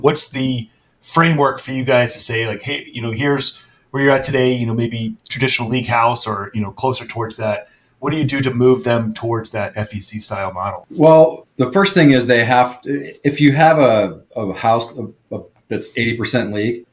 What's the framework for you guys to say like, hey, here's where you're at today, maybe traditional league house or, closer towards that. What do you do to move them towards that FEC style model? Well, the first thing is they have to, if you have a house that's 80% league,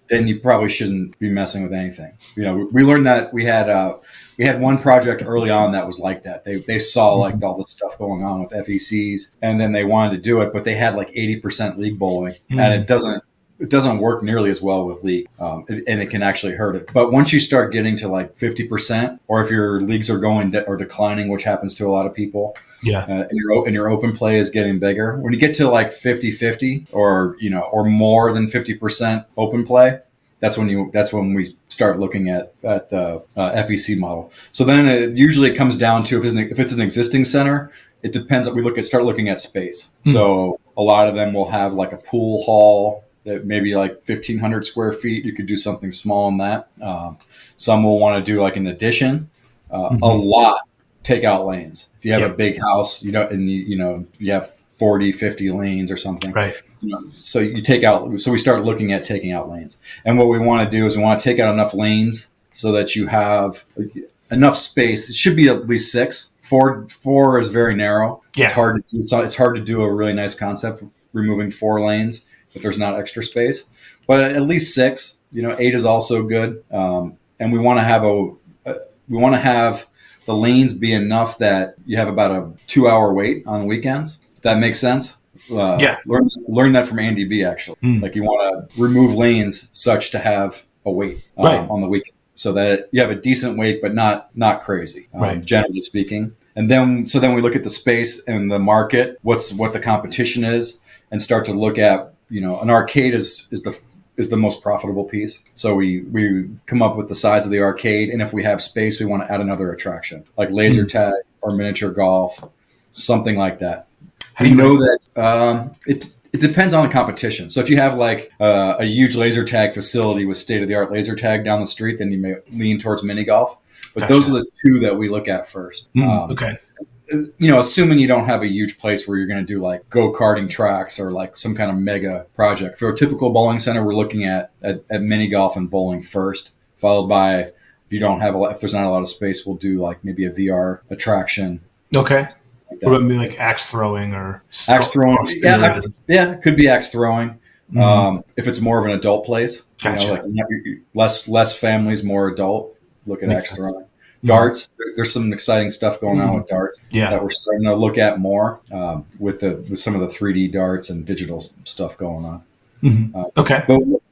then you probably shouldn't be messing with anything. We learned that we had one project early on that was like that. They saw like all the stuff going on with FECs, and then they wanted to do it, but they had like 80% league bowling, and it doesn't work nearly as well with league, and it can actually hurt it. But once you start getting to like 50%, or if your leagues are going or declining, which happens to a lot of people, and your open play is getting bigger. When you get to like 50-50 or more than 50% open play, that's when we start looking at the FEC model. So then it usually comes down to if it's an existing center, it depends. We start looking at space. So a lot of them will have like a pool hall that maybe like 1,500 square feet. You could do something small in that. Some will want to do like an addition. A lot take out lanes. If you have a big house, you have 40, 50 lanes or something. Right. So you take out. So we start looking at taking out lanes. And what we want to do is we want to take out enough lanes so that you have enough space. It should be at least 6. Four is very narrow. Yeah. It's hard to do a really nice concept removing 4 lanes if there's not extra space. But at least 6. 8 is also good. And we want to have the lanes be enough that you have about a 2-hour wait on weekends. If that makes sense. Learn that from Andy B. Actually, like you want to remove lanes such to have a wait on the weekend, so that you have a decent wait, but not crazy, generally speaking. And then we look at the space and the market, what the competition is, and start to look at an arcade is the most profitable piece. So we come up with the size of the arcade, and if we have space, we want to add another attraction like laser tag or miniature golf, something like that. How do you know that? It depends on the competition. So if you have like a huge laser tag facility with state-of-the-art laser tag down the street, then you may lean towards mini golf. But those are the 2 that we look at first. Okay. Assuming you don't have a huge place where you're going to do like go-karting tracks or like some kind of mega project. For a typical bowling center, we're looking at mini golf and bowling first, followed by if there's not a lot of space, we'll do like maybe a VR attraction. Okay. Like what about maybe like axe throwing or axe throwing? It could be axe throwing. If it's more of an adult place, gotcha. Less families, more adult. Look at axe throwing. Darts. There's some exciting stuff going on with darts that we're starting to look at more with some of the 3D darts and digital stuff going on. Okay.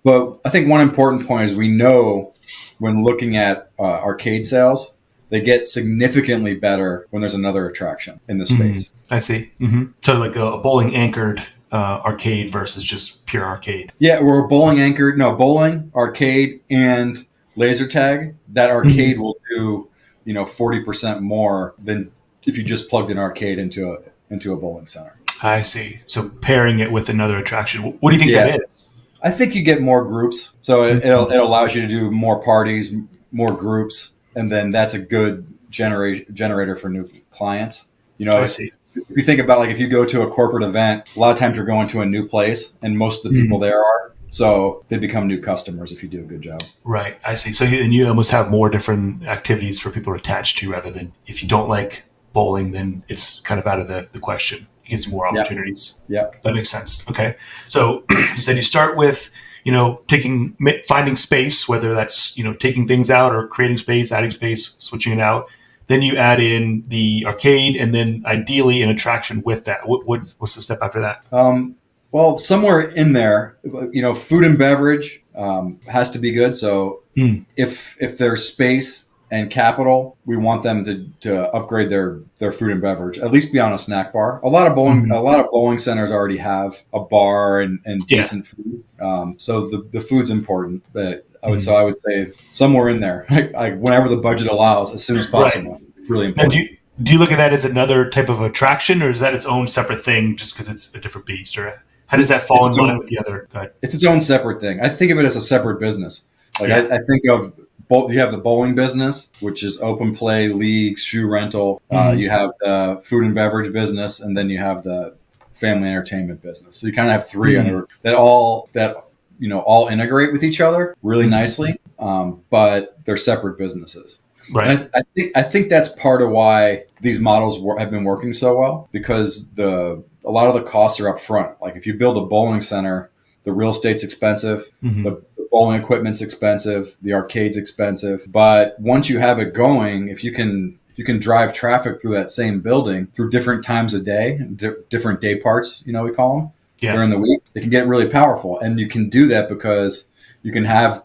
But I think one important point is we know when looking at arcade sales, they get significantly better when there's another attraction in the space. I see. So like a bowling anchored arcade versus just pure arcade. Yeah, we're bowling anchored. No, bowling, arcade, and laser tag. That arcade will do 40% more than if you just plugged an arcade into a bowling center. I see. So pairing it with another attraction. What do you think that is? I think you get more groups. So it allows you to do more parties, more groups. And then that's a good generator for new clients. I see. If you think about like if you go to a corporate event, a lot of times you're going to a new place, and most of the people there are. So they become new customers if you do a good job. Right. I see. So you almost have more different activities for people to attach to, rather than if you don't like bowling, then it's kind of out of the question. It gives you more opportunities. Yeah. That makes sense. Okay. So you said you start with finding space, whether that's, taking things out or creating space, adding space, switching it out. Then you add in the arcade and then ideally an attraction with that. What's the step after that? Well, somewhere in there, food and beverage has to be good. So if there's space and capital, we want them to upgrade their food and beverage, at least be on a snack bar. A lot of bowling centers already have a bar and decent food. So the food's important, but I would say somewhere in there, whenever the budget allows, as soon as possible. Right. Really important. Now, do you look at that as another type of attraction, or is that its own separate thing just because it's a different beast? Or how does that fall in line with the other? It's its own separate thing. I think of it as a separate business. I think of you have the bowling business, which is open play, leagues, shoe rental. You have the food and beverage business, and then you have the family entertainment business. So you kind of have three under that all integrate with each other really nicely, but they're separate businesses. Right. And I think that's part of why these models have been working so well, because a lot of the costs are up front. Like if you build a bowling center, the real estate's expensive, the bowling equipment's expensive, the arcade's expensive. But once you have it going, if you can drive traffic through that same building through different times of day, different day parts, we call them during the week, it can get really powerful. And you can do that because you can have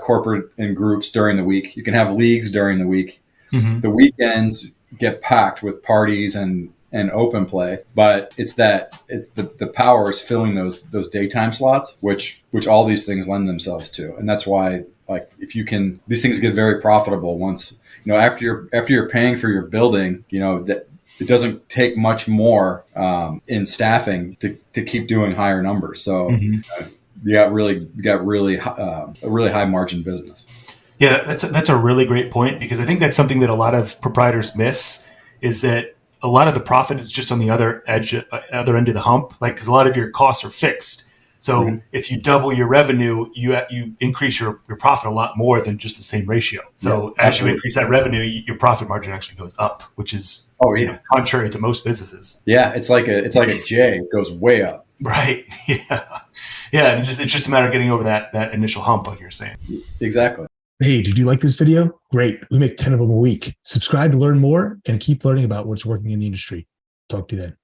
corporate and groups during the week. You can have leagues during the week. The weekends get packed with parties and open play, but it's the power is filling those daytime slots, which all these things lend themselves to. And that's why, like, these things get very profitable once, after you're paying for your building, that it doesn't take much more in staffing to keep doing higher numbers. So you got really a really high margin business. Yeah, that's a really great point, because I think that's something that a lot of proprietors miss, is that a lot of the profit is just on the other end of the hump. Like, because a lot of your costs are fixed. So if you double your revenue, you increase your profit a lot more than just the same ratio. So as you increase that revenue, your profit margin actually goes up, which is contrary to most businesses. Yeah, it's like a J. It goes way up. Right. Yeah. And it's just a matter of getting over that initial hump, like you're saying. Exactly. Hey, did you like this video? Great. We make 10 of them a week. Subscribe to learn more and keep learning about what's working in the industry. Talk to you then.